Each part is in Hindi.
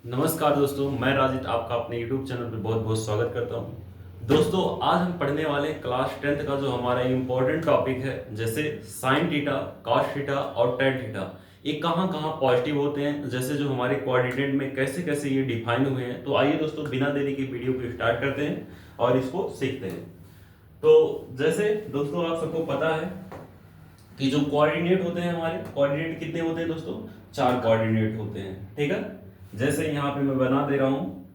नमस्कार दोस्तों, मैं राजित आपका अपने YouTube चैनल पे बहुत बहुत स्वागत करता हूँ। दोस्तों, आज हम पढ़ने वाले क्लास 10th का जो हमारा इम्पोर्टेंट टॉपिक है, जैसे साइन थीटा, कॉस थीटा और टेन थीटा, ये कहाँ कहाँ पॉजिटिव होते हैं, जैसे जो हमारे कोऑर्डिनेट में कैसे कैसे ये डिफाइन हुए हैं। तो आइए दोस्तों, बिना देरी के वीडियो को स्टार्ट करते हैं और इसको सीखते हैं। तो जैसे दोस्तों आप सबको पता है कि जो कोऑर्डिनेट होते हैं, हमारे कोऑर्डिनेट कितने होते हैं दोस्तों? 4 कोऑर्डिनेट होते हैं, ठीक है। जैसे यहाँ पे मैं बना दे रहा हूँ,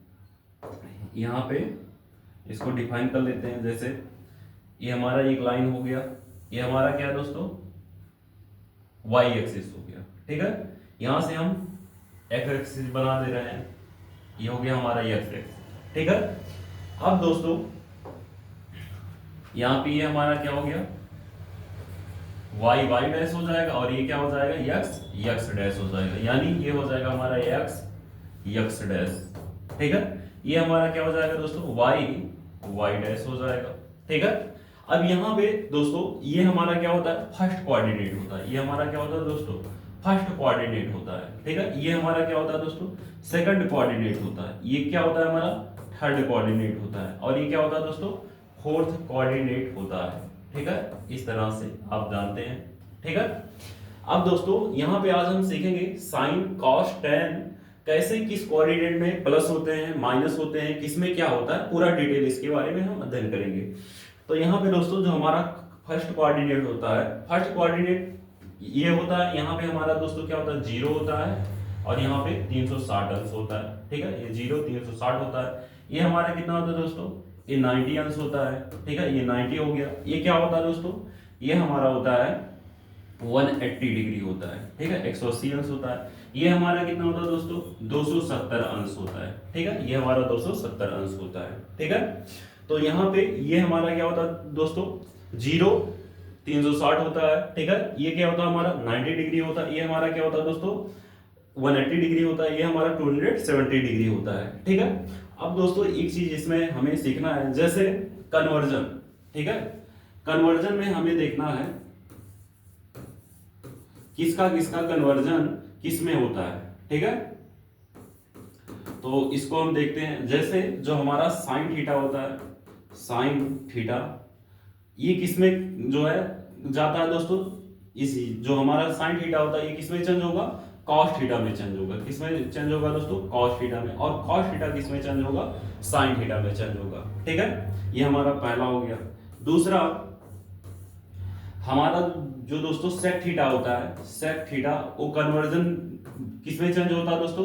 यहाँ पे इसको डिफाइन कर लेते हैं। जैसे ये हमारा एक लाइन हो गया, ये हमारा क्या है दोस्तों? वाई एक्सिस हो गया, ठीक है। यहां से हम एक्स एक्सिस बना दे रहे हैं, ये हो गया हमारा एक्स एक्सिस, ठीक है। अब दोस्तों यहाँ पे ये हमारा क्या हो गया? वाई वाई डैश हो जाएगा और ये क्या हो जाएगा? यक्स यक्स डैश हो जाएगा, यानी ये हो जाएगा हमारा यक्स यक्स डैश, ठीक है। ये हमारा क्या हो जाएगा दोस्तों? वाई वाई डैश हो जाएगा, ठीक है। अब यहाँ पे दोस्तों ये हमारा क्या होता है? फर्स्ट कोऑर्डिनेट होता है। ये हमारा क्या होता है दोस्तों? फर्स्ट कोऑर्डिनेट होता है, ठीक है। ये हमारा क्या होता है दोस्तों? सेकंड कोऑर्डिनेट होता है। ये क्या होता है हमारा? थर्ड कोऑर्डिनेट होता है। और ये क्या होता है दोस्तों? फोर्थ कोऑर्डिनेट होता है, ठीक है। इस तरह से आप जानते हैं, ठीक है। अब दोस्तों यहाँ पे आज हम सीखेंगे साइन कॉस टेन कैसे किस कोऑर्डिनेट में प्लस होते हैं, माइनस होते हैं, किसमें क्या होता है, पूरा डिटेल इसके बारे में हम अध्ययन करेंगे। तो यहाँ पे दोस्तों जो हमारा फर्स्ट कोऑर्डिनेट होता है, फर्स्ट कोऑर्डिनेट ये होता है। यहाँ पे हमारा दोस्तों क्या होता है? 0 होता है और यहाँ पे 360 अंश होता है, ठीक है। ये 0 360 होता है। ये हमारा कितना होता है दोस्तों? ये 90 अंश होता है, ठीक है। ये 90 हो गया। ये क्या होता है दोस्तों? ये हमारा होता है 180 डिग्री होता है, ठीक है। 180 अंश होता है। ये हमारा कितना होता है दोस्तों? 270 अंश होता है, ठीक है। ये हमारा 270 अंश होता है, ठीक है। तो यहाँ पे ये हमारा क्या होता है दोस्तों? 0 360 होता है, ठीक है। ये क्या होता है हमारा? 90 डिग्री होता है। ये हमारा क्या होता है दोस्तों? 180 डिग्री होता है। ये हमारा 270 डिग्री होता है, ठीक है। अब दोस्तों एक चीज इसमें हमें सीखना है, जैसे कन्वर्जन, ठीक है। कन्वर्जन में हमें देखना है किसका किसका कन्वर्जन किस में होता है, ठीक है। तो इसको हम देखते हैं। जैसे जो हमारा साइन थीटा होता है, साइन थीटा, ये किसमें जो है जाता है दोस्तों? इसी जो हमारा साइन थीटा होता है, ये किसमें चेंज होगा? कॉस थीटा में चेंज होगा। किसमें चेंज होगा दोस्तों? कॉस थीटा में। और कॉस थीटा किसमें चेंज होगा? साइन थीटा में चेंज होगा, ठीक है। ये हमारा पहला हो गया। दूसरा हमारा जो दोस्तों सेक थीटा होता है, सेक थीटा वो कन्वर्जन किसमें चेंज होता है दोस्तों?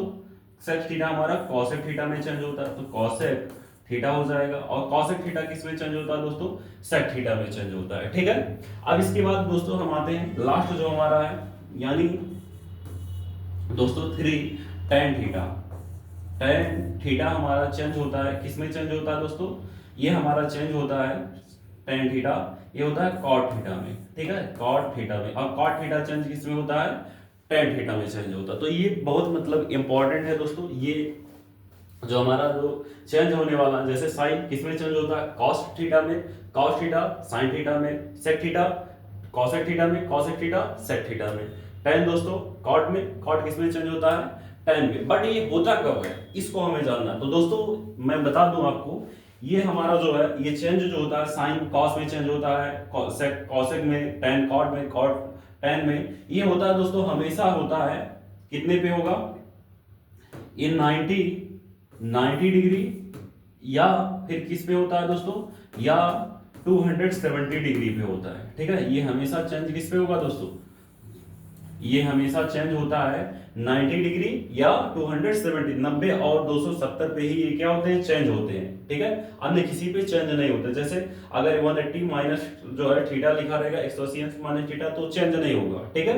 सेक थीटा हमारा कॉसेक थीटा में चेंज होता है, तो कॉसेक थीटा हो जाएगा। और कॉसेक थीटा किसमें चेंज होता है दोस्तों? सेक थीटा में चेंज होता है, ठीक है। अब इसके बाद दोस्तों हम आते हैं लास्ट जो हमारा है, यानी दोस्तों 3 टेन थीटा। टेन थीटा हमारा चेंज होता है, किसमें चेंज होता है दोस्तों? ये हमारा चेंज होता है टेन थीटा, ये होता है कॉट थीटा में, ठीक है, कॉट थीटा में। और कॉट थीटा चेंज किसमें होता है? टेन थीटा में चेंज होता है। तो ये बहुत मतलब इंपॉर्टेंट है दोस्तों। ये जो हमारा जो चेंज होने वाला, जैसे साइन किसमें चेंज होता है? कॉस थीटा में, कॉस थीटा साइन थीटा में, सेक थीटा कॉसेक थीटा में, कॉसेक थीटा सेक थीटा में। टेन दोस्तों कॉट में, कॉट किसमें चेंज होता है? टेन में। बट ये होता कब है, इसको हमें जानना है। तो दोस्तों मैं बता दूं आपको, ये हमारा जो है ये चेंज जो होता है साइन कॉस में चेंज होता है, कॉसेक में, टेन कॉट में, कॉट टेन में। ये होता है दोस्तों हमेशा होता है कितने पे होगा? इन 90 डिग्री, या फिर किस पे होता है दोस्तों? या 270 डिग्री पे होता है, ठीक है। ये हमेशा चेंज किस पे होगा दोस्तों? ये हमेशा चेंज होता है 90 डिग्री या 270, 90 और 270 पे ही ये क्या होते हैं? चेंज होते हैं, ठीक है। अन्य किसी पे चेंज नहीं होते। जैसे अगर 180 माइनस जो है थीटा लिखा रहेगा, 180 माइनस थीटा, तो चेंज नहीं होगा, ठीक है।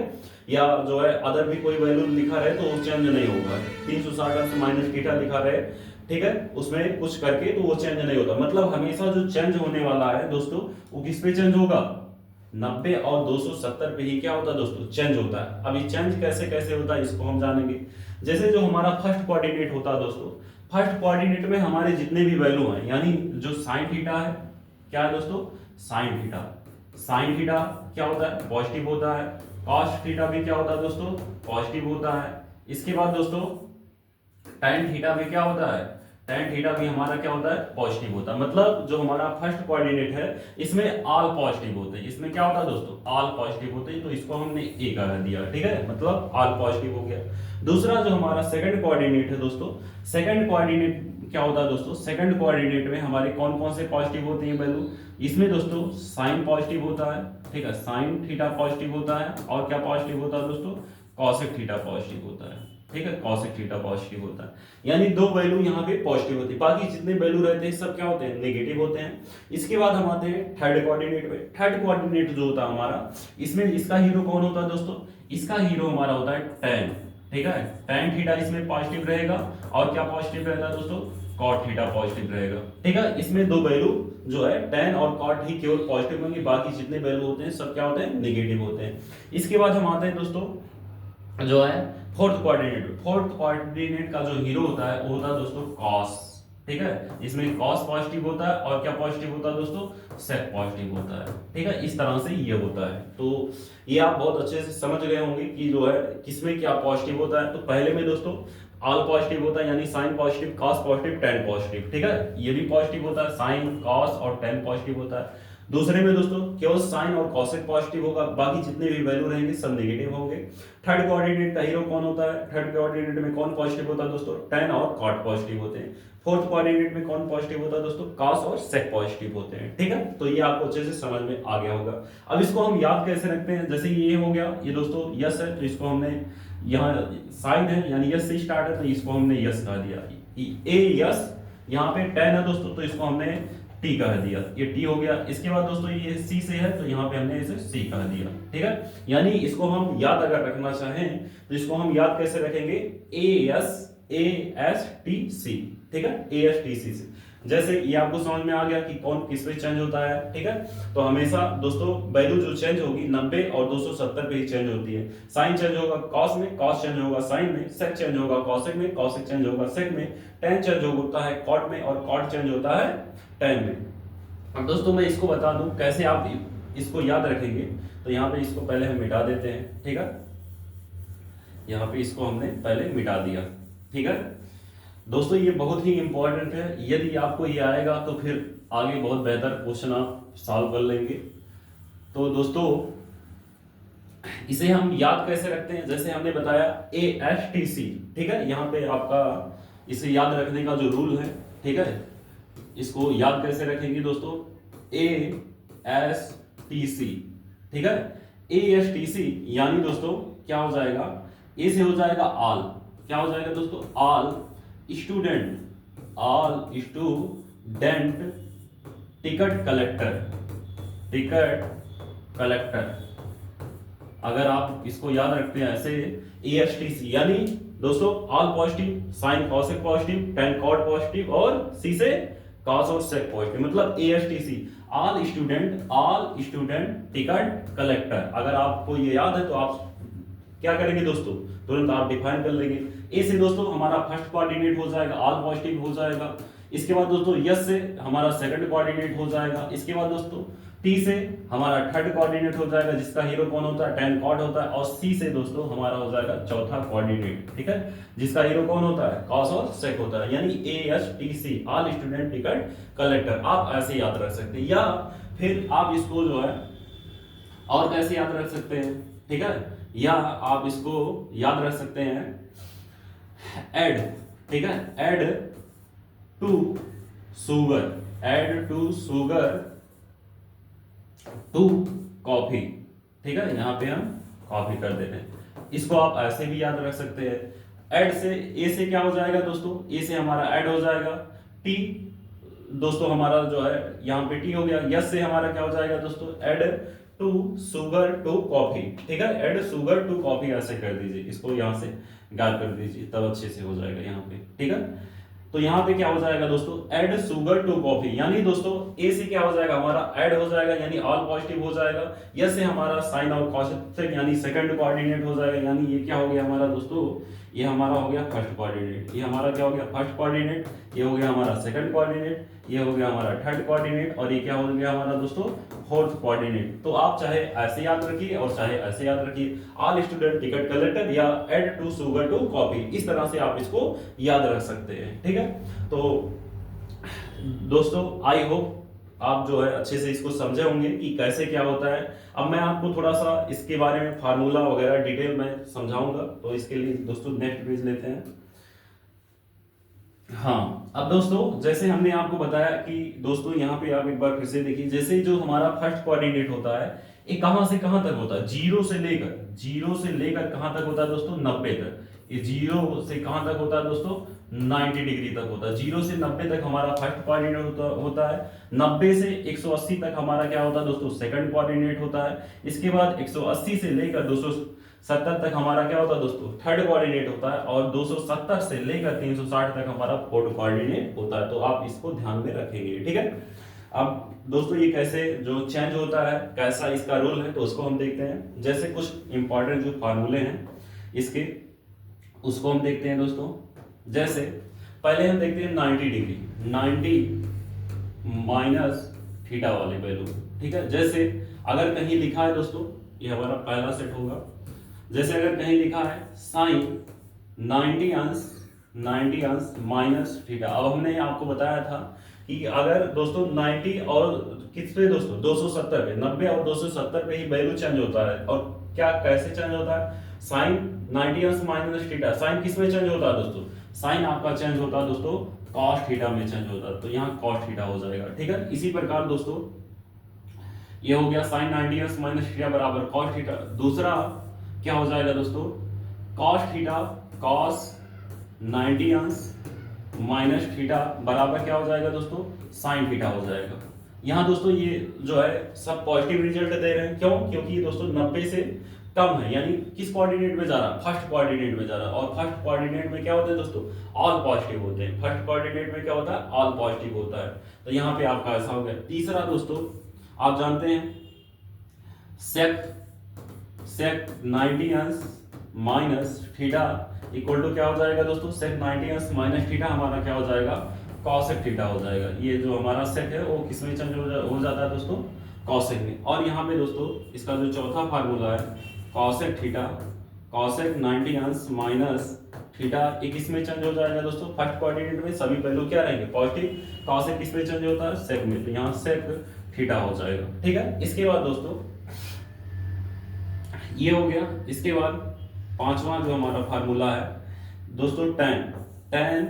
या जो है अदर भी कोई वैल्यू लिखा रहे तो वो चेंज नहीं होगा। 360 माइनस थीटा लिखा रहे, ठीक है, उसमें कुछ करके तो वो चेंज नहीं होता। मतलब हमेशा जो चेंज होने वाला है दोस्तों, वो किस पे चेंज होगा? 90 और 270 पे ही क्या होता है दोस्तों? चेंज होता है। अब ये चेंज कैसे कैसे होता है इसको हम जानेंगे। जैसे जो हमारा फर्स्ट कोऑर्डिनेट होता है दोस्तों, फर्स्ट कोऑर्डिनेट में हमारे जितने भी वैल्यू हैं, यानी जो साइन थीटा है, क्या है दोस्तों? Sine theta. साइन थीटा क्या होता है? पॉजिटिव होता है। कॉस थीटा भी क्या होता है दोस्तों? पॉजिटिव होता है। इसके बाद दोस्तों tan थीटा में क्या होता है, tan थीटा भी हमारा क्या होता है, पॉजिटिव होता है। मतलब जो हमारा फर्स्ट कोऑर्डिनेट है इसमें ऑल पॉजिटिव होते हैं, इसमें क्या होता है दोस्तों, ऑल पॉजिटिव होते हैं, तो इसको हमने ए कर दिया, ठीक है, मतलब ऑल पॉजिटिव हो गया। दूसरा जो हमारा सेकंड कोऑर्डिनेट है दोस्तों, सेकंड कोऑर्डिनेट क्या होता है दोस्तों, सेकंड कोऑर्डिनेट में हमारे कौन कौन से पॉजिटिव होते हैं वैल्यू, इसमें दोस्तों साइन पॉजिटिव होता है, ठीक है, साइन थीटा पॉजिटिव होता है, और क्या पॉजिटिव होता है दोस्तों, कॉसेक थीटा पॉजिटिव होता है, ठीक है, कॉसेक थीटा पॉजिटिव होता है। यानी दो वैल्यू यहाँ पे पॉजिटिव होती है, बाकी जितने वैल्यू रहते हैं सब क्या होते हैं, नेगेटिव होते हैं। इसके बाद हम आते हैं थर्ड कोऑर्डिनेट पे। थर्ड कोऑर्डिनेट जो होता है हमारा, इसमें इसका हीरो कौन होता है दोस्तों, इसका हीरो हमारा होता है tan, ठीक है, tan थीटा इसमें पॉजिटिव रहेगा, और क्या पॉजिटिव रहेगा दोस्तों, cot थीटा पॉजिटिव रहेगा, ठीक है। इसमें दो वैल्यू जो है tan और cot ही केवल पॉजिटिव होंगे, बाकी जितने वैल्यू होते हैं सब क्या होते हैं, नेगेटिव होते हैं। इसके बाद हम आते हैं दोस्तों जो है फोर्थ कोऑर्डिनेट। फोर्थ कोऑर्डिनेट का जो हीरो होता है वो होता है दोस्तों cos, ठीक है, इसमें cos पॉजिटिव होता है, और क्या पॉजिटिव होता है दोस्तों, sec पॉजिटिव होता है, ठीक है, इस तरह से ये होता है। तो ये आप बहुत अच्छे से समझ गए होंगे कि जो है किसमें क्या पॉजिटिव होता है। तो पहले में दोस्तों ऑल पॉजिटिव होता है, यानी sine positive, cos positive, tan positive, ठीक है, ये भी पॉजिटिव होता है, साइन cos और tan पॉजिटिव होता है। दूसरे में दोस्तों केवल साइन और कॉसेक पॉजिटिव होगा, बाकी जितने भी वैल्यू रहेंगे सब नेगेटिव होंगे। थर्ड कोऑर्डिनेट का हीरो कौन होता है, थर्ड कोऑर्डिनेट में कौन पॉजिटिव होता है दोस्तों, tan और cot पॉजिटिव होते हैं। फोर्थ कोऑर्डिनेट में कौन पॉजिटिव होता है दोस्तों, cos और sec पॉजिटिव होते हैं, ठीक है। तो ये आपको अच्छे से समझ में आ गया होगा। अब इसको हम याद कैसे रखते हैं, जैसे ये हो गया, ये दोस्तों यस है, तो इसको हमने यहाँ साइन है यानी यस से स्टार्ट है, तो इसको हमने यस कह दिया, ए यस। यहाँ पे tan है दोस्तों, तो इसको हमने टी कह दिया, ये टी हो गया। इसके बाद दोस्तों ये सी से है, तो यहाँ पे हमने इसे सी कह दिया, ठीक है। यानी इसको हम याद अगर रखना चाहें तो इसको हम याद कैसे रखेंगे, ए एस टी सी, ठीक है, ए एस टी सी से। जैसे ये आपको समझ में आ गया कि कौन किस पे चेंज होता है, ठीक है। तो हमेशा दोस्तों वैल्यू जो चेंज होगी 90 और 270 पे ही चेंज होती है। साइन चेंज होगा कॉस में, कॉस चेंज होगा साइन में, सेक चेंज होगा कॉसेक में, कॉसेक चेंज होगा सेक में, tan चेंज होता है कॉट में, और कॉट चेंज होता है tan में। अब दोस्तों मैं इसको बता दूं कैसे आप इसको याद रखेंगे। तो यहाँ पे इसको पहले हम मिटा देते हैं, ठीक है, यहाँ पे इसको हमने पहले मिटा दिया, ठीक है। दोस्तों ये बहुत ही इंपॉर्टेंट है, यदि आपको ये आएगा तो फिर आगे बहुत बेहतर क्वेश्चन आप सॉल्व कर लेंगे। तो दोस्तों इसे हम याद कैसे रखते हैं, जैसे हमने बताया ASTC, ठीक है, यहाँ पे आपका इसे याद रखने का जो रूल है, ठीक है, इसको याद कैसे रखेंगे दोस्तों, ASTC, ठीक है, ASTC यानी दोस्तों क्या हो जाएगा, ए से हो जाएगा ऑल, क्या हो जाएगा दोस्तों, all student, all student ticket collector, ticket collector. अगर आप इसको याद रखते हैं ऐसे ASTC यानी दोस्तों all positive, sign cosec positive, tan cot positive, और सी से cos और sec पॉजिटिव, मतलब ASTC all student ticket collector. अगर आपको ये याद है तो आप क्या करेंगे दोस्तों, तुरंत आप डिफाइन कर लेंगे। ए से दोस्तों हमारा फर्स्ट कोऑर्डिनेट हो जाएगा, ऑल पॉजिटिव हो जाएगा। इसके बाद दोस्तों यस से हमारा सेकंड कोऑर्डिनेट हो जाएगा। इसके बाद दोस्तों टी से हमारा थर्ड कोऑर्डिनेट हो जाएगा, जिसका हीरो कौन होता है, tan cot होता है। और सी से दोस्तों हमारा हो जाएगा चौथा कोऑर्डिनेट, ठीक है, जिसका हीरो कौन होता है, cos और sec होता है, यानी ASTC all student ticket collector. आप ऐसे याद रख सकते हैं, या फिर आप इसको जो है और कैसे याद रख सकते हैं, ठीक है, या आप इसको याद रख सकते हैं एड, ठीक है, add to sugar, add to sugar to coffee, ठीक है, यहां पे हम कॉफी कर देते हैं। इसको आप ऐसे भी याद रख सकते हैं। ऐड से ए से क्या हो जाएगा दोस्तों, ए से हमारा ऐड हो जाएगा, टी दोस्तों हमारा जो है यहाँ पे टी हो गया। यस से हमारा क्या हो जाएगा दोस्तों, add to sugar to coffee, ठीक है, ऐड शुगर टू कॉफी ऐसे कर दीजिए, इसको यहाँ से गायब कर दीजिए, तब अच्छे से हो जाएगा यहाँ पे, ठीक है। तो यहाँ पे क्या हो जाएगा दोस्तों, ऐड शुगर टू कॉफी, यानी दोस्तों ए से क्या हो जाएगा, हमारा ऐड हो जाएगा, यानी ऑल पॉजिटिव हो जाएगा। यस से हमारा साइन और कॉसेक यानी सेकंड कोऑर्डिनेट हो जाएगा, यानी ये क्या हो गया हमारा दोस्तों, ये हमारा हो गया फर्स्ट कोऑर्डिनेट, ये हमारा क्या हो गया फर्स्ट कोऑर्डिनेट, ये हो गया हमारा सेकंड कोऑर्डिनेट, ये हो गया हमारा थर्ड कोऑर्डिनेट, और ये क्या हो गया हमारा दोस्तों फोर्थ कोऑर्डिनेट। तो आप चाहे ऐसे याद रखिए और चाहे ऐसे याद रखिए, ऑल स्टूडेंट टिकट कलेक्टर या add to sugar to copy, इस तरह से आप इसको याद रख सकते हैं। ठीक है, तो दोस्तों आई होप आप जो है अच्छे से इसको समझे होंगे कि कैसे क्या होता है। अब मैं आपको थोड़ा सा इसके बारे में फार्मूला वगैरह डिटेल में समझाऊंगा, तो इसके लिए दोस्तों नेक्स्ट पेज लेते हैं। हाँ, अब दोस्तों जैसे हमने आपको बताया कि दोस्तों यहाँ पे आप एक बार फिर से देखिए, जैसे जो हमारा फर्स्ट कोऑर्डिनेट होता है ये कहां से कहां तक होता है, जीरो से लेकर कहां तक होता है दोस्तों 90 तक। ये जीरो से कहां तक होता है दोस्तों 90 डिग्री तक होता है। जीरो से 90 तक हमारा फर्स्ट कोऑर्डिनेट होता है। 90 से 180 तक हमारा क्या होता है दोस्तों सेकंड कोऑर्डिनेट होता है। इसके बाद 180 से लेकर 270 तक हमारा क्या होता है दोस्तों थर्ड कोऑर्डिनेट होता है, और 270 से लेकर 360 तक हमारा फोर्थ कोऑर्डिनेट होता है। तो आप इसको ध्यान में रखेंगे। ठीक है, अब दोस्तों ये कैसे जो चेंज होता है, कैसा इसका रोल है, तो उसको हम देखते हैं। जैसे कुछ इंपॉर्टेंट जो फार्मूले हैं इसके, उसको हम देखते हैं दोस्तों। जैसे पहले हम देखते हैं 90 डिग्री, 90 माइनस थीटा वाले वैल्यू। ठीक है, जैसे अगर कहीं लिखा है दोस्तों, ये हमारा पहला सेट होगा। जैसे अगर कहीं लिखा है साइन 90 अंश माइनस थीटा। अब हमने आपको बताया था कि अगर दोस्तों 90 और किस पे दोस्तों 270 पे, 90 और 270 पे ही वैल्यू चेंज होता है। और क्या कैसे चेंज होता है, साइन 90 अंश माइनस थीटा, साइन किस में चेंज होता है दोस्तों, साइन आपका चेंज होता है दोस्तों कॉस थीटा में चेंज होता है, तो यहाँ कॉस थीटा हो जाएगा। ठीक है, इसी प्रकार दोस्तों ये हो गया साइन 90 अंश माइनस थीटा बराबर कॉस थीटा। दूसरा क्या हो जाएगा दोस्तों कॉस थीटा, कॉस 90 अंश माइनस थीटा बराबर क्या हो जाएगा दोस्तों साइन थीटा हो जाएगा। यहाँ दोस्तों ये जो है सब पॉजिटिव रिजल्ट दे रहे हैं, क्यों, क्योंकि ये दोस्तों 90 से कम है, यानी किस कोऑर्डिनेट में जा रहा है, फर्स्ट कोऑर्डिनेट में जा रहा है। और फर्स्ट कोऑर्डिनेट में क्या होते हैं दोस्तों ऑल पॉजिटिव होते हैं। फर्स्ट कोऑर्डिनेट में क्या होता है ऑल पॉजिटिव होता है, तो यहाँ पे आपका ऐसा हो गया। तीसरा दोस्तों आप जानते हैं सेक 90 अंश माइनस थीटा इक्वल टू क्या हो जाएगा दोस्तों सेक 90 अंश माइनस थीटा हमारा क्या हो जाएगा कॉसेक थीटा हो जाएगा। ये जो हमारा सेक है वो किसमें चेंज हो जाता है दोस्तों कॉसेक में। और यहाँ पे दोस्तों इसका जो चौथा फार्मूला है कॉसेक थीटा, कॉसेक 90 अंश माइनस थीटा, ये किसमें चेंज हो जाएगा दोस्तों फर्स्ट कोऑर्डिनेट में सभी वैल्यू क्या रहेंगे पॉजिटिव। कॉसेक किसमें चेंज होता है सेक में, तो यहाँ सेक थीटा हो जाएगा। ठीक है, इसके बाद दोस्तों ये हो गया। इसके बाद पांचवा जो हमारा फार्मूला है दोस्तों tan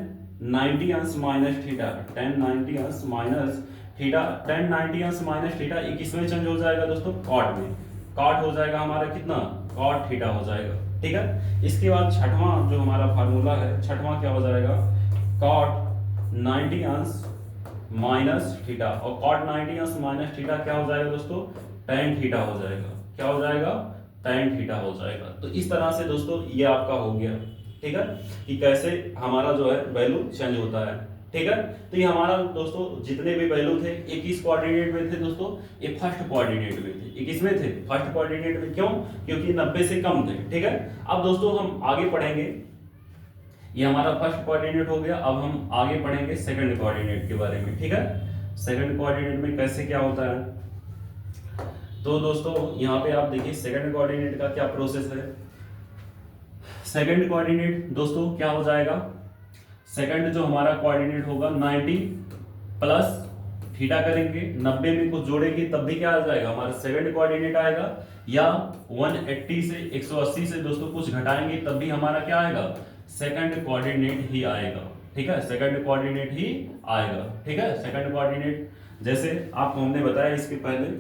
90 अंश माइनस थीटा, tan 90 अंश माइनस थीटा, tan 90 अंश माइनस थीटा ये किसमें चेंज हो जाएगा दोस्तों कॉट में। कॉट हो जाएगा हमारा कितना कॉट थीटा हो जाएगा। ठीक है, इसके बाद छठवां जो हमारा फार्मूला है, छठवां क्या हो जाएगा कॉट 90 अंश माइनस थीटा, और कॉट 90 अंश माइनस थीटा क्या हो जाएगा दोस्तों tan थीटा हो जाएगा। क्या हो जाएगा tan थीटा हो जाएगा। तो इस तरह से दोस्तों ये आपका हो गया। ठीक है, कि कैसे हमारा जो है वैल्यू चेंज होता है। ठीक है, तो ये हमारा दोस्तों जितने भी वैल्यू थे ये किस कोऑर्डिनेट में थे दोस्तों ये फर्स्ट कोऑर्डिनेट में थे। ये किसमें थे फर्स्ट कोऑर्डिनेट में, क्यों, क्योंकि 90 से कम थे। ठीक है, अब दोस्तों हम आगे पढ़ेंगे, ये हमारा फर्स्ट कोऑर्डिनेट हो गया। अब हम आगे पढ़ेंगे सेकंड कोऑर्डिनेट के बारे में। ठीक है, सेकंड कोऑर्डिनेट में कैसे क्या होता है, तो दोस्तों यहाँ पे आप देखिए सेकंड कोऑर्डिनेट का क्या प्रोसेस है। सेकंड कोऑर्डिनेट दोस्तों क्या हो जाएगा, सेकंड जो हमारा कोऑर्डिनेट होगा 90 प्लस थीटा करेंगे, 90 में कुछ जोड़ेंगे तब भी क्या आ जाएगा हमारा सेकंड कोऑर्डिनेट आएगा, या 180 से 180 से दोस्तों कुछ घटाएंगे तब भी हमारा क्या आएगा सेकंड कोऑर्डिनेट ही आएगा। ठीक है, सेकंड कोऑर्डिनेट ही आएगा। ठीक है, सेकंड कोऑर्डिनेट जैसे आपको हमने बताया इसके पहले,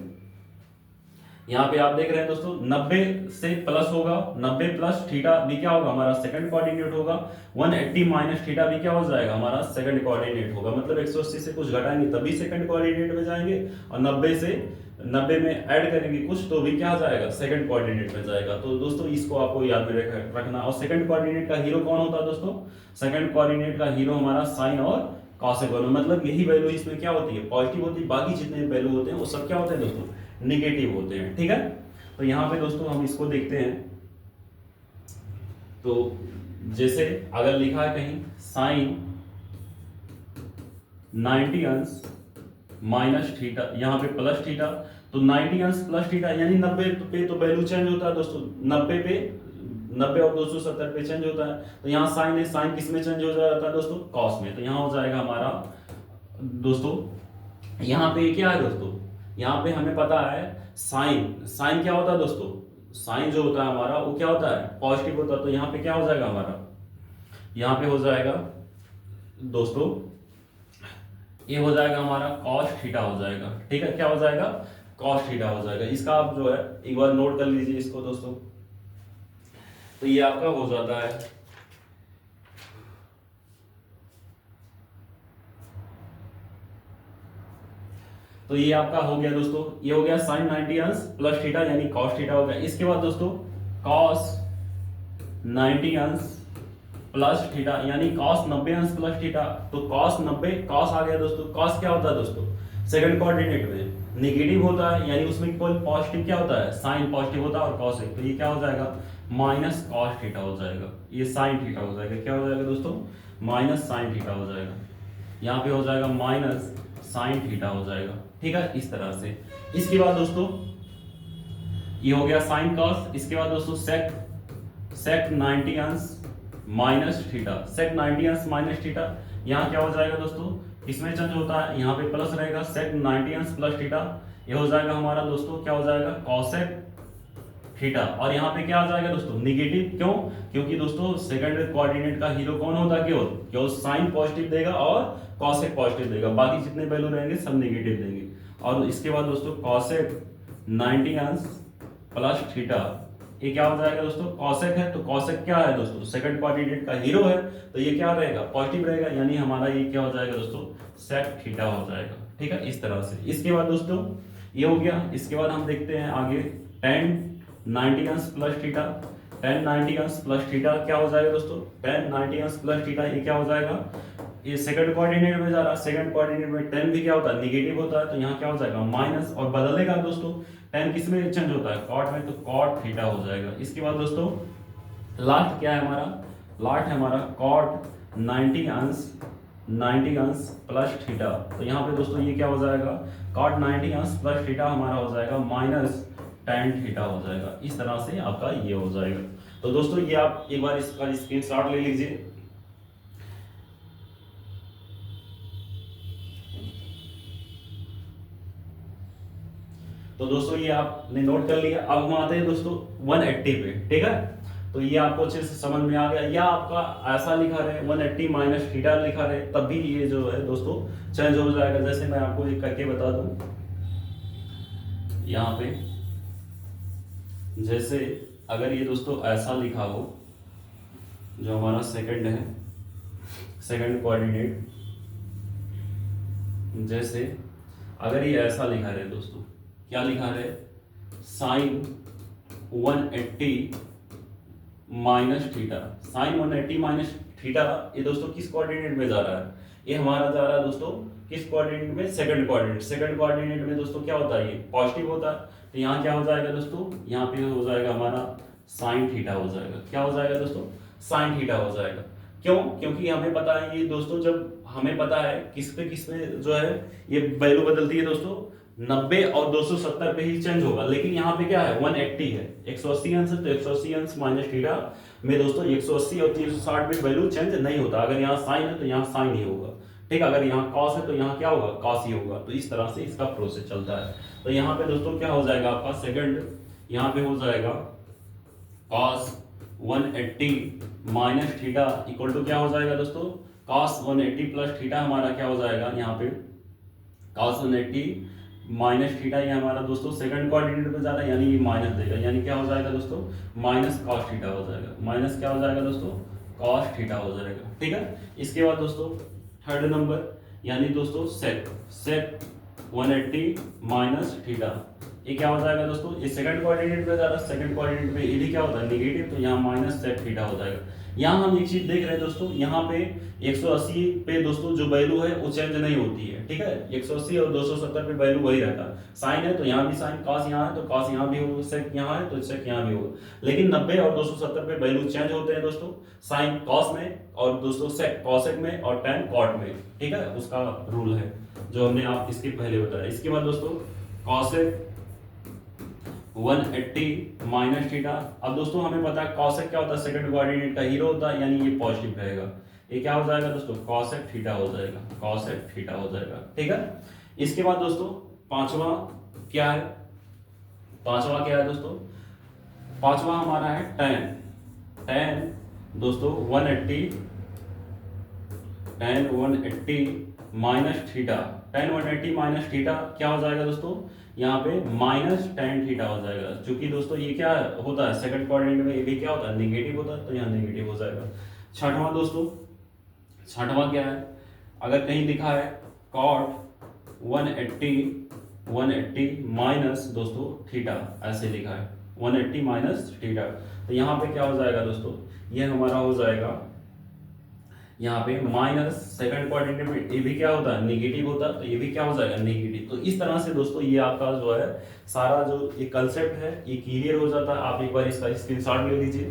यहाँ पे आप देख रहे हैं दोस्तों 90 से प्लस होगा, 90 प्लस थीटा भी क्या होगा हमारा सेकंड कोऑर्डिनेट होगा, 180 माइनस थीटा भी क्या हो जाएगा हमारा सेकंड कोऑर्डिनेट होगा। मतलब 180 से कुछ घटाएंगे तभी सेकंड कोऑर्डिनेट में जाएंगे, और 90 में ऐड करेंगे कुछ तो भी क्या जाएगा सेकंड कोऑर्डिनेट में जाएगा। तो दोस्तों इसको आपको याद में रखना। और सेकंड कोऑर्डिनेट का हीरो कौन होता है दोस्तों, सेकंड कोऑर्डिनेट का हीरो हमारा साइन और कॉसेक दोनों, मतलब यही वैल्यू इसमें क्या होती है पॉजिटिव होती है, बाकी जितने वैल्यू होते हैं वो सब क्या होते हैं दोस्तों नेगेटिव होते हैं। ठीक है, तो यहाँ पे दोस्तों हम इसको देखते हैं। तो जैसे अगर लिखा है कहीं साइन 90 अंश माइनस थीटा, यहाँ पे प्लस थीटा, तो 90 अंश प्लस थीटा यानी 90 पे तो वैल्यू चेंज होता है दोस्तों, 90 पे 90 और 270 पे चेंज होता है। तो यहाँ साइन है, साइन किस में चेंज हो जाता है दोस्तों, कॉस में। तो यहाँ हो जाएगा हमारा दोस्तों, यहाँ पे क्या है दोस्तों, यहाँ पे हमें पता है साइन, साइन क्या होता है दोस्तों, साइन जो होता है हमारा वो क्या होता है, पॉजिटिव होता है। तो यहाँ पे क्या हो जाएगा हमारा, यहाँ पे हो जाएगा दोस्तों, ये हो जाएगा हमारा कॉस थीटा हो जाएगा। ठीक है, क्या हो जाएगा, कॉस थीटा हो जाएगा। इसका आप जो है एक बार नोट कर लीजिए इसको दोस्तों। तो ये आपका हो जाता है, तो ये आपका हो गया दोस्तों, ये हो गया साइन 90 अंश प्लस थीटा यानी कॉस थीटा हो गया। इसके बाद दोस्तों कॉस 90 अंश प्लस थीटा यानी कॉस 90 अंश प्लस थीटा। तो कॉस 90, कॉस आ गया दोस्तों, कॉस क्या होता है दोस्तों, सेकंड कोऑर्डिनेट में नेगेटिव होता है, यानी उसमें कोई पॉजिटिव क्या होता है, साइन पॉजिटिव होता है और कॉस है, तो ये क्या हो जाएगा, माइनस कॉस थीटा हो जाएगा, ये साइन थीटा हो जाएगा। क्या हो जाएगा दोस्तों, माइनस साइन थीटा हो जाएगा, यहाँ पे हो जाएगा माइनस साइन थीटा हो जाएगा। ठीक है, इस तरह से। इसके बाद दोस्तों ये हो गया साइन कॉस। इसके बाद दोस्तों सेक 90 अंश माइनस थीटा, सेक 90 अंश माइनस थीटा, यहाँ क्या हो जाएगा दोस्तों, इसमें चेंज होता है, यहाँ पे प्लस रहेगा, सेक 90 अंश प्लस थीटा, ये हो जाएगा हमारा दोस्तों क्या हो जाएगा, कॉसेक थीटा। और यहाँ पे क्या आ जाएगा दोस्तों, निगेटिव, क्यों, क्योंकि दोस्तों सेकंड कोऑर्डिनेट का हीरो कौन होता है, केवल साइन पॉजिटिव देगा और कॉसेक पॉजिटिव देगा, बाकी जितने वैल्यू रहेंगे सब नेगेटिव देंगे। और इसके बाद दोस्तों कॉसेक 90 अंश प्लस थीटा, ये क्या हो जाएगा दोस्तों, कॉसेक है, तो कॉसेक क्या है दोस्तों, सेकंड कोऑर्डिनेट का हीरो है, तो ये क्या रहेगा, पॉजिटिव रहेगा, यानी हमारा ये क्या हो जाएगा दोस्तों, सेक थीटा हो जाएगा। ठीक है, इस तरह से। इसके बाद दोस्तों ये हो गया। इसके बाद हम देखते हैं आगे tan 90 अंश प्लस थीटा, tan 90 अंश प्लस थीटा क्या हो जाएगा दोस्तों, tan 90 अंश प्लस थीटा, ये क्या हो जाएगा, ये सेकंड कोऑर्डिनेट में जा रहा है, सेकंड कोऑर्डिनेट में tan भी क्या होता है, नेगेटिव होता है, तो यहाँ क्या हो जाएगा माइनस, और बदलेगा दोस्तों, tan किस में चेंज होता है, कॉट में, तो कॉट थीटा हो जाएगा। इसके बाद दोस्तों लास्ट क्या है हमारा, लास्ट है हमारा कॉट 90 अंश प्लस थीटा, तो यहाँ पे दोस्तों ये क्या हो जाएगा, कॉट 90 अंश प्लस थीटा हमारा हो जाएगा माइनस tan थीटा हो जाएगा। इस तरह से आपका ये हो जाएगा। तो दोस्तों ये आप एक बार इसका स्क्रीनशॉट ले लीजिए। तो दोस्तों ये आपने नोट कर लिया। अब हम आते हैं दोस्तों 180 पे। ठीक है, तो ये आपको अच्छे से समझ में आ गया, या आपका ऐसा लिखा रहे 180 माइनस थीटा लिखा रहे, तब भी ये जो है दोस्तों चेंज हो जाएगा। जैसे मैं आपको एक करके बता दूं, यहाँ पे जैसे अगर ये दोस्तों ऐसा लिखा हो, जो हमारा सेकंड है, सेकंड कोऑर्डिनेट, जैसे अगर ये ऐसा लिखा रहे दोस्तों, क्या लिखा रहे, sine 180 minus theta, sine 180 minus theta, ये दोस्तों किस कोऑर्डिनेट में जा रहा है, ये हमारा जा रहा है दोस्तों किस कोऑर्डिनेट में, सेकंड कोऑर्डिनेट। सेकंड कोऑर्डिनेट में दोस्तों क्या होता है, ये पॉजिटिव होता है, तो यहाँ क्या हो जाएगा दोस्तों, यहाँ पे हो जाएगा हमारा साइन थीटा हो जाएगा। क्या हो जाएगा दोस्तों, साइन थीटा हो जाएगा। क्यों, क्योंकि हमें पता है ये दोस्तों, जब हमें पता है किस पे जो है ये वैल्यू बदलती है दोस्तों, 90 और 270 पे ही चेंज होगा, लेकिन यहाँ पे क्या है 180 है, 180 अंश, तो 180 अंश माइनस थीटा में दोस्तों 180 और 360 पे वैल्यू चेंज नहीं होता। अगर यहाँ साइन है तो यहाँ साइन ही होगा। ठीक, अगर यहाँ कॉस है तो यहाँ क्या होगा, कॉस ही होगा। तो इस तरह से इसका प्रोसेस चलता है। तो यहाँ पे दोस्तों क्या हो जाएगा आपका सेकंड, यहाँ पे हो जाएगा cos 180 minus theta equal to क्या हो जाएगा दोस्तों, कॉस 180 प्लस थीटा हमारा क्या हो जाएगा, यहाँ पे कॉस 180 माइनस थीटा, ये हमारा दोस्तों सेकंड कोऑर्डिनेट में जा रहा है, यानी ये माइनस देगा, यानी क्या हो जाएगा दोस्तों, माइनस कॉस थीटा हो जाएगा। माइनस क्या हो जाएगा दोस्तों, कॉस थीटा हो जाएगा। ठीक है, इसके बाद दोस्तों थर्ड नंबर, यानी दोस्तों सेक 180 माइनस थीटा, ये क्या हो जाएगा दोस्तों, ये सेकंड कोऑर्डिनेट में जा रहा है, सेकंड कोऑर्डिनेट में ये भी क्या होता है नेगेटिव, तो यहाँ माइनस सेक थीटा हो जाएगा। यहाँ हम एक चीज देख रहे हैं दोस्तों, यहाँ पे 180 पे दोस्तों जो वैल्यू है वो चेंज नहीं होती है, ठीक है, 180 और 270 पे वैल्यू वही रहता है। साइन है तो यहाँ भी साइन, कॉस यहाँ है तो कॉस यहाँ भी होगा, सेक यहाँ है तो सेक यहाँ भी होगा। लेकिन 90 और 270 पे वैल्यू चेंज होते हैं दोस्तों, साइन कॉस में और दोस्तों सेक कॉसेक में और टैन कॉट में, ठीक है, उसका रूल है जो हमने आप इसके पहले बताया। इसके बाद दोस्तों कॉसेक 180 माइनस थीटा। अब दोस्तों हमें पता है कॉसेक क्या होता है, सेकंड कोऑर्डिनेट का हीरो होता है, यानी ये पॉजिटिव रहेगा। ये क्या हो जाएगा दोस्तों, कॉसेक थीटा हो जाएगा, कॉसेक थीटा हो जाएगा, ठीक है। इसके बाद दोस्तों पांचवा क्या है, पांचवा क्या है दोस्तों, पांचवा हमारा है tan। tan दोस्तों 180 tan 180 minus theta, tan 180 minus theta क्या हो जाएगा दोस्तों, यहाँ पे माइनस tan थीटा हो जाएगा। क्योंकि दोस्तों ये क्या होता है सेकंड कोऑर्डिनेट में, ये भी क्या होता है नेगेटिव होता है, तो यहाँ नेगेटिव हो जाएगा। छठवां दोस्तों, छठवां क्या है, अगर कहीं लिखा है cot 180 माइनस दोस्तों थीटा, ऐसे लिखा है 180 माइनस थीटा, तो यहाँ पे क्या हो जाएगा दोस्तों, ये हमारा हो जाएगा यहाँ पे माइनस, सेकंड कोऑर्डिनेट में ये भी क्या होता है नेगेटिव होता है, तो ये भी क्या हो जाएगा नेगेटिव। तो इस तरह से दोस्तों ये आपका जो है सारा जो ये कंसेप्ट है ये क्लियर हो जाता है। आप एक बार इसका स्क्रीनशॉट ले लीजिए,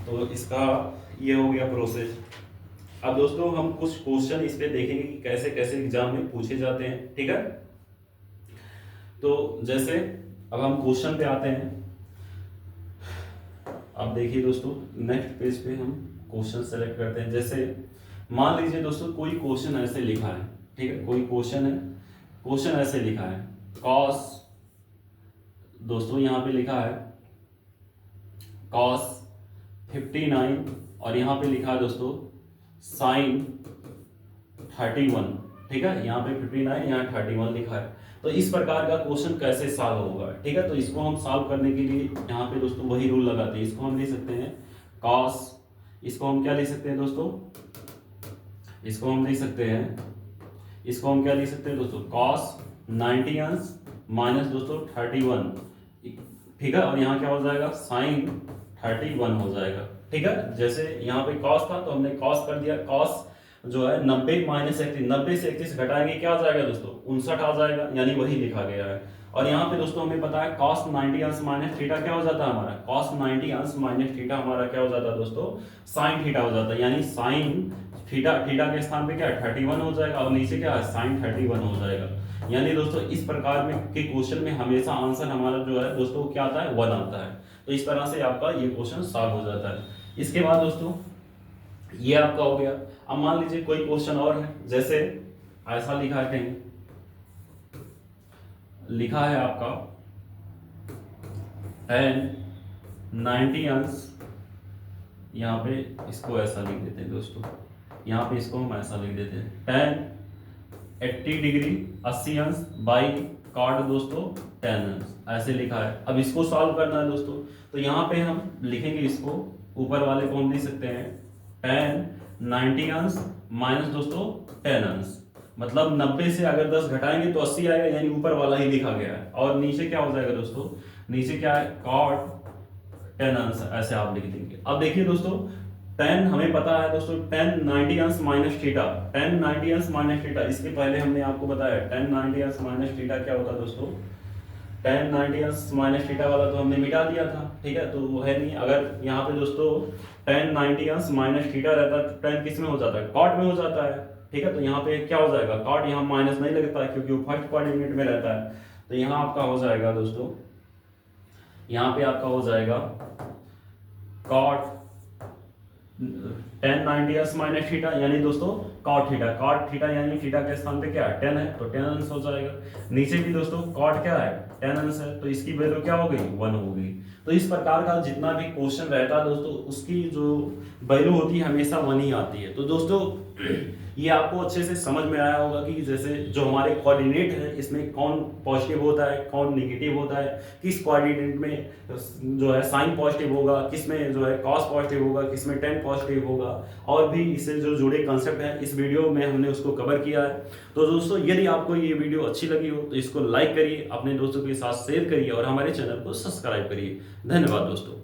तो इसका ये हो गया प्रोसेस। अब दोस्तों हम कुछ क्वेश्चन इस पे देखेंगे कि कैसे कैसे एग्जाम में पूछे जाते हैं, ठीक है। तो जैसे अब हम क्वेश्चन पे आते हैं, अब देखिए दोस्तों नेक्स्ट पेज पे हम क्वेश्चन सेलेक्ट करते हैं। जैसे मान लीजिए दोस्तों कोई क्वेश्चन ऐसे लिखा है, ठीक है, कोई क्वेश्चन है, क्वेश्चन ऐसे लिखा है कॉस, दोस्तों यहाँ पे लिखा है कॉस 59 और यहाँ पे लिखा है दोस्तों साइन 31, ठीक है, यहाँ पे 59 यहाँ 31 लिखा है। तो इस प्रकार का क्वेश्चन कैसे सॉल्व होगा, ठीक है। तो इसको हम सॉल्व करने के लिए यहाँ पे दोस्तों वही रूल लगाते हैं। इसको हम ले सकते हैं कॉस, इसको हम क्या ले सकते हैं दोस्तों, इसको हम ले सकते हैं, इसको हम क्या ले सकते हैं दोस्तों कॉस 90 अंश माइनस दोस्तों 31, ठीक है, और यहाँ क्या हो जाएगा साइन 31 हो जाएगा, ठीक है। जैसे यहाँ पे कॉस था तो हमने कॉस कर दिया, कॉस जो है 90 माइनस 31, 90 से 31 घटाएंगे क्या आ जाएगा दोस्तों 59 आ जाएगा, यानी वही लिखा गया है। और यहाँ पे दोस्तों हमें पता है cos 90 अंश माइनस थीटा क्या हो जाता है हमारा, cos 90 अंश माइनस थीटा हमारा क्या हो जाता है दोस्तों साइन थीटा हो जाता है, यानी साइन थीटा, थीटा के स्थान पे क्या है 31 हो जाएगा और नीचे क्या है साइन 31 हो जाएगा। यानी दोस्तों इस प्रकार में के क्वेश्चन में हमेशा आंसर हमारा जो है दोस्तों क्या आता है 1 आता है। तो इस तरह से आपका ये क्वेश्चन सॉल्व हो जाता है। इसके बाद दोस्तों ये आपका हो गया। अब मान लीजिए कोई क्वेश्चन और है, जैसे ऐसा लिखा है, कहीं लिखा है आपका tan 90 अंश, यहाँ पे इसको ऐसा लिख देते हैं दोस्तों, यहाँ पे इसको हम ऐसा लिख देते हैं tan 80 डिग्री 80 अंश बाई cot दोस्तों tan अंश, ऐसे लिखा है। अब इसको सॉल्व करना है दोस्तों, तो यहाँ पे हम लिखेंगे इसको, ऊपर वाले को हम लिख सकते हैं tan 90 अंश माइनस दोस्तों tan अंश, मतलब 90 से अगर 10 घटाएंगे तो 80 आएगा, यानी ऊपर वाला ही लिखा गया है। और नीचे क्या हो जाएगा दोस्तों, नीचे क्या है cot tan अंश, ऐसे आप लिख देंगे। अब देखिए दोस्तों tan हमें पता है दोस्तों tan 90 अंश माइनस थीटा, tan 90 अंश माइनस थीटा, इसके पहले हमने आपको बताया tan 90 अंश माइनस थीटा क्या होता है दोस्तों, tan 90 अंश माइनस थीटा वाला तो हमने मिटा दिया था, ठीक है, तो वो है नहीं। अगर यहाँ पे दोस्तों tan 90 अंश माइनस थीटा रहता है तो tan किस में हो जाता है, cot में हो जाता है, ठीक है। तो यहाँ पे क्या हो जाएगा cot, यहाँ माइनस नहीं लगता है क्योंकि वो फर्स्ट कोऑर्डिनेट में रहता है। तो यहाँ आपका हो जाएगा दोस्तों, यहाँ पे आपका हो जाएगा cot tan 90 अंश माइनस थीटा, यानी दोस्तों cot थीटा, cot थीटा यानी थीटा के स्थान पे क्या है tan है, तो tan अंश हो जाएगा। नीचे भी दोस्तों cot क्या है tan अंश है, तो इसकी वैल्यू क्या हो गई 1 हो गई। तो इस प्रकार का जितना भी क्वेश्चन रहता है दोस्तों उसकी जो वैल्यू होती है हमेशा 1 ही आती है। तो दोस्तों ये आपको अच्छे से समझ में आया होगा कि जैसे जो हमारे कोऑर्डिनेट है इसमें कौन पॉजिटिव होता है कौन नेगेटिव होता है, किस कोऑर्डिनेट में जो है साइन पॉजिटिव होगा, किस में जो है कॉस पॉजिटिव होगा, किस में tan पॉजिटिव होगा, और भी इससे जो जुड़े कंसेप्ट हैं इस वीडियो में हमने उसको कवर किया है। तो दोस्तों यदि आपको ये वीडियो अच्छी लगी हो तो इसको लाइक करिए, अपने दोस्तों के साथ शेयर करिए और हमारे चैनल को सब्सक्राइब करिए। धन्यवाद दोस्तों।